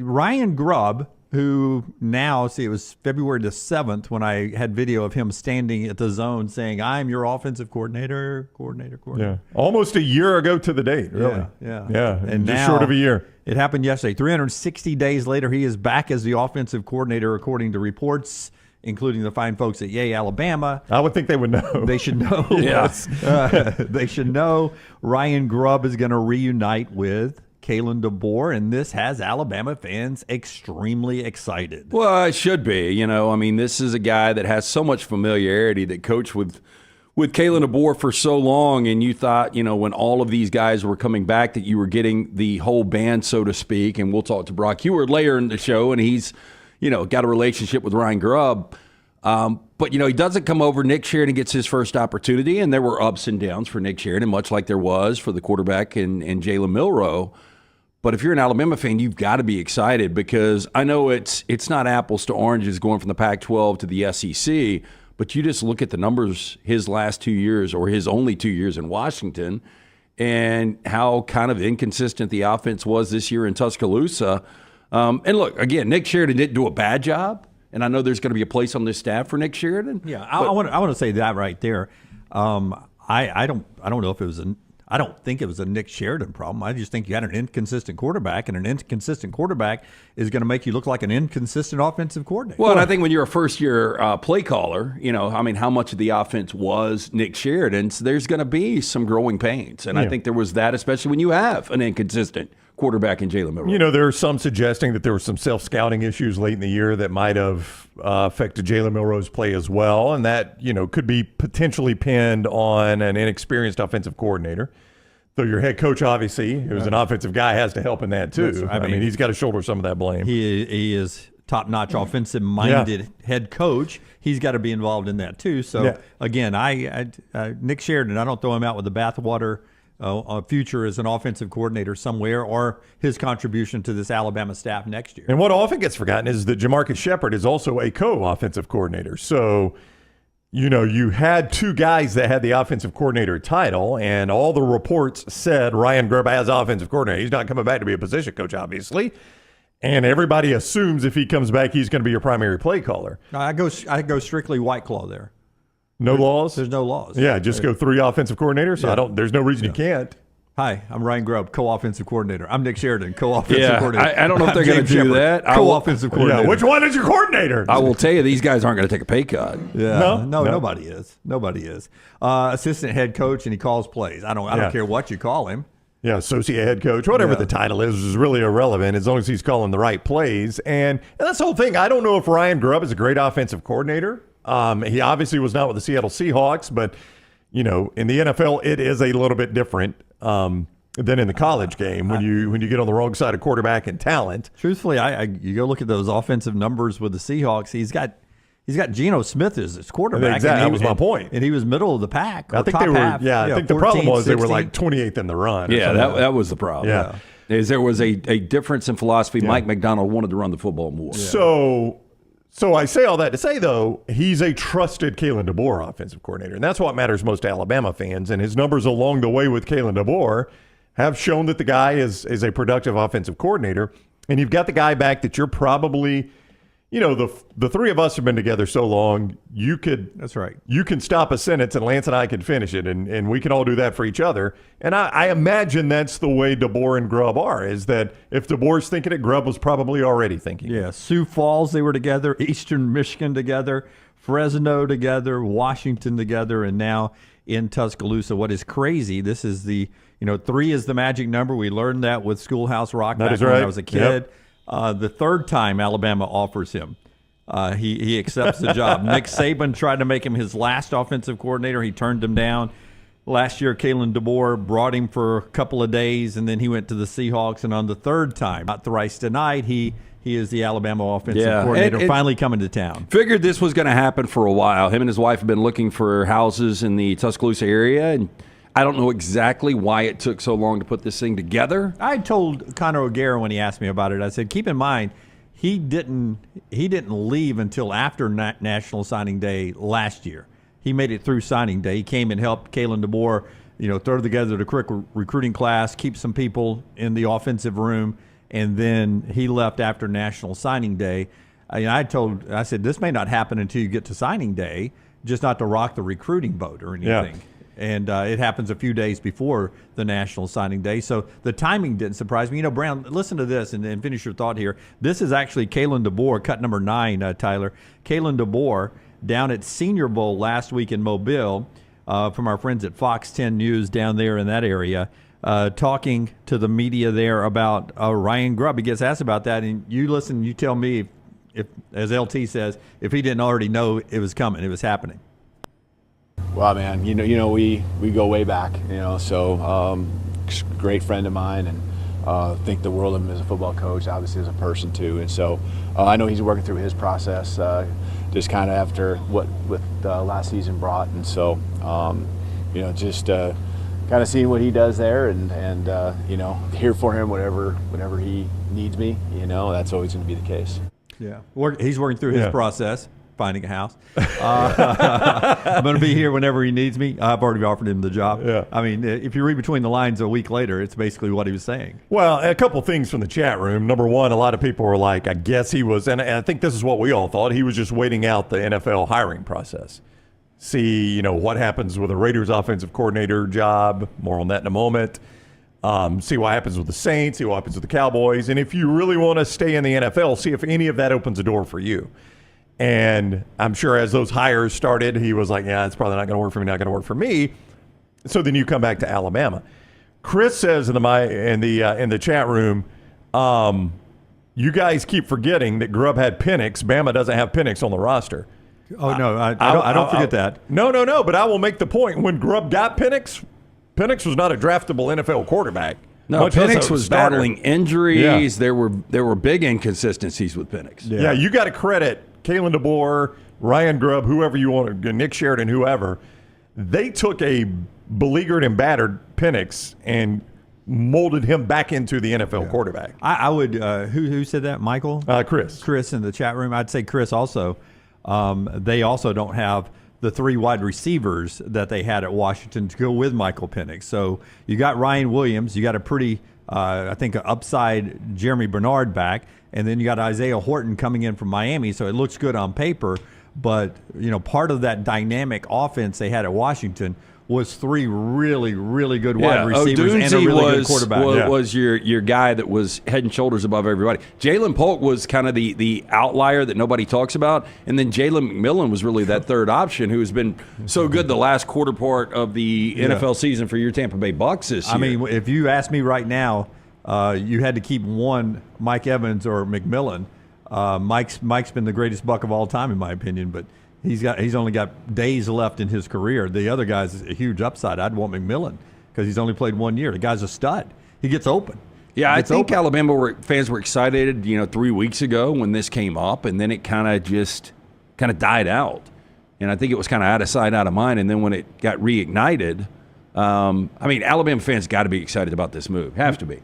Ryan Grubb, who now, see, it was February the 7th when I had video of him standing at the zone saying, I'm your offensive coordinator. Yeah, almost a year ago to the date, really. Yeah. And just short of a year. It happened yesterday. 360 days later, he is back as the offensive coordinator, according to reports, including the fine folks at Yale, Alabama. I would think they would know. They should know. Yes. They should know Ryan Grubb is going to reunite with Kalen DeBoer, and this has Alabama fans extremely excited. Well, it should be. This is a guy that has so much familiarity, that coached with Kalen DeBoer for so long, and you thought, when all of these guys were coming back, that you were getting the whole band, so to speak. And we'll talk to Brock Heward later in the show, and he's, got a relationship with Ryan Grubb. But, he doesn't come over. Nick Sheridan gets his first opportunity, and there were ups and downs for Nick Sheridan, much like there was for the quarterback and Jalen Milroe. But if you're an Alabama fan, you've got to be excited, because I know it's not apples to oranges going from the Pac-12 to the SEC, but you just look at the numbers his last 2 years, or his only 2 years in Washington, and how kind of inconsistent the offense was this year in Tuscaloosa. And look, again, Nick Sheridan didn't do a bad job, and I know there's going to be a place on this staff for Nick Sheridan. Yeah, I want to say that right there. I don't know if it was I don't think it was a Nick Sheridan problem. I just think you had an inconsistent quarterback, and an inconsistent quarterback is going to make you look like an inconsistent offensive coordinator. Well, and I think when you're a first-year play caller, how much of the offense was Nick Sheridan's, there's going to be some growing pains. And I think there was that, especially when you have an inconsistent quarterback in Jalen Milroe. There are some suggesting that there were some self-scouting issues late in the year that might have affected Jalen Milroe's play as well, and that, could be potentially pinned on an inexperienced offensive coordinator. Though your head coach, obviously, who's an offensive guy, has to help in that too. I mean, he's got to shoulder some of that blame. He is top-notch offensive-minded head coach. He's got to be involved in that too. So, again, Nick Sheridan, I don't throw him out with the bathwater. A future as an offensive coordinator somewhere, or his contribution to this Alabama staff next year. And what often gets forgotten is that Jamarcus Shepard is also a co-offensive coordinator. So, you had two guys that had the offensive coordinator title, and all the reports said Ryan Grubb as offensive coordinator. He's not coming back to be a position coach, obviously. And everybody assumes if he comes back, he's going to be your primary play caller. No, I go strictly White Claw there. No laws? There's no laws. Yeah, just go three offensive coordinators. So there's no reason you can't. Hi, I'm Ryan Grubb, co-offensive coordinator. I'm Nick Sheridan, co-offensive coordinator. I don't know if they're going to do that. Co-offensive coordinator. Yeah, which one is your coordinator? I will tell you, these guys aren't going to take a pay cut. Yeah, no, nobody is. Nobody is. Assistant head coach, and he calls plays. I don't care what you call him. Yeah, associate head coach, whatever the title is really irrelevant as long as he's calling the right plays. And that's the whole thing. I don't know if Ryan Grubb is a great offensive coordinator. He obviously was not with the Seattle Seahawks, but, in the NFL, it is a little bit different than in the college game when you get on the wrong side of quarterback and talent. Truthfully, you go look at those offensive numbers with the Seahawks. He's got Geno Smith as his quarterback. Exactly, that was my point. And he was middle of the pack. I think they were. Half, I think the problem was 16. They were like 28th in the run. Yeah, that was the problem. Yeah. Is there was a difference in philosophy. Mike McDonald wanted to run the football more. Yeah. So I say all that to say, though, he's a trusted Kalen DeBoer offensive coordinator, and that's what matters most to Alabama fans. And his numbers along the way with Kalen DeBoer have shown that the guy is a productive offensive coordinator. And you've got the guy back that you're probably, the three of us have been together so long, That's right. You can stop a sentence and Lance and I can finish it, and we can all do that for each other. And I imagine that's the way DeBoer and Grubb are, is that if DeBoer's thinking it, Grubb was probably already thinking it. Yeah, Sioux Falls, they were together, Eastern Michigan together, Fresno together, Washington together, and now in Tuscaloosa. What is crazy, this is 3 is the magic number. We learned that with Schoolhouse Rock back when I was a kid. Yep. The third time Alabama offers him, he accepts the job. Nick Saban tried to make him his last offensive coordinator. He turned him down. Last year, Kalen DeBoer brought him for a couple of days, and then he went to the Seahawks. And on the third time, not thrice denied, he is the Alabama offensive coordinator, finally coming to town. Figured this was going to happen for a while. Him and his wife have been looking for houses in the Tuscaloosa area, and I don't know exactly why it took so long to put this thing together. I told Conor O'Gara when he asked me about it, I said, keep in mind, he didn't leave until after National Signing Day last year. He made it through signing day. He came and helped Kalen DeBoer, throw together the quick recruiting class, keep some people in the offensive room, and then he left after National Signing Day. I said, this may not happen until you get to signing day, just not to rock the recruiting boat or anything. Yeah. And it happens a few days before the National Signing Day. So the timing didn't surprise me. Brown, listen to this and finish your thought here. This is actually Kalen DeBoer, cut number 9, Tyler. Kalen DeBoer down at Senior Bowl last week in Mobile from our friends at Fox 10 News down there in that area, talking to the media there about Ryan Grubb. He gets asked about that, and you listen, you tell me if, as LT says, if he didn't already know it was coming, it was happening. Well, man, we go way back, so great friend of mine, and think the world of him as a football coach, obviously as a person too. And so I know he's working through his process, just kind of after what last season brought. And so, just kind of seeing what he does there, and here for him whenever he needs me. That's always going to be the case. Yeah, he's working through his process, finding a house. I'm going to be here whenever he needs me. I've already offered him the job. Yeah. I mean, if you read between the lines a week later, it's basically what he was saying. Well, a couple things from the chat room. Number one, a lot of people were like, I guess he was, and I think this is what we all thought, he was just waiting out the NFL hiring process. See, what happens with a Raiders offensive coordinator job. More on that in a moment. See what happens with the Saints, see what happens with the Cowboys. And if you really want to stay in the NFL, see if any of that opens a door for you. And I'm sure as those hires started, he was like, yeah, it's probably not going to work for me, not going to work for me. So then you come back to Alabama. Chris says in the chat room, you guys keep forgetting that Grubb had Penix. Bama doesn't have Penix on the roster. Oh, no, I don't forget that. No, but I will make the point. When Grubb got Penix was not a draftable NFL quarterback. No, Penix was battling injuries. Yeah. There were big inconsistencies with Penix. Yeah, you got to credit Kalen DeBoer, Ryan Grubb, whoever you want, Nick Sheridan, whoever. They took a beleaguered and battered Penix and molded him back into the NFL quarterback. I would. Who said that? Michael? Chris. Chris in the chat room. I'd say Chris also. They also don't have the 3 wide receivers that they had at Washington to go with Michael Penix. So you got Ryan Williams. You got a pretty, I think, an upside Jeremy Bernard back. And then you got Isaiah Horton coming in from Miami. So it looks good on paper. But, part of that dynamic offense they had at Washington was 3 really, really good wide receivers and a really good quarterback. Was your guy that was head and shoulders above everybody. Jalen Polk was kind of the outlier that nobody talks about, and then Jalen McMillan was really that third option who has been so good the last quarter part of the NFL season for your Tampa Bay Bucks this year. I mean, if you ask me right now, you had to keep one, Mike Evans or McMillan. Mike's been the greatest Buck of all time in my opinion, but he's only got days left in his career. The other guy's a huge upside. I'd want McMillan because he's only played 1 year. The guy's a stud. He gets open. Yeah, I think Alabama fans were excited, 3 weeks ago when this came up, and then it kind of died out. And I think it was kind of out of sight, out of mind. And then when it got reignited, Alabama fans got to be excited about this move. Have to be.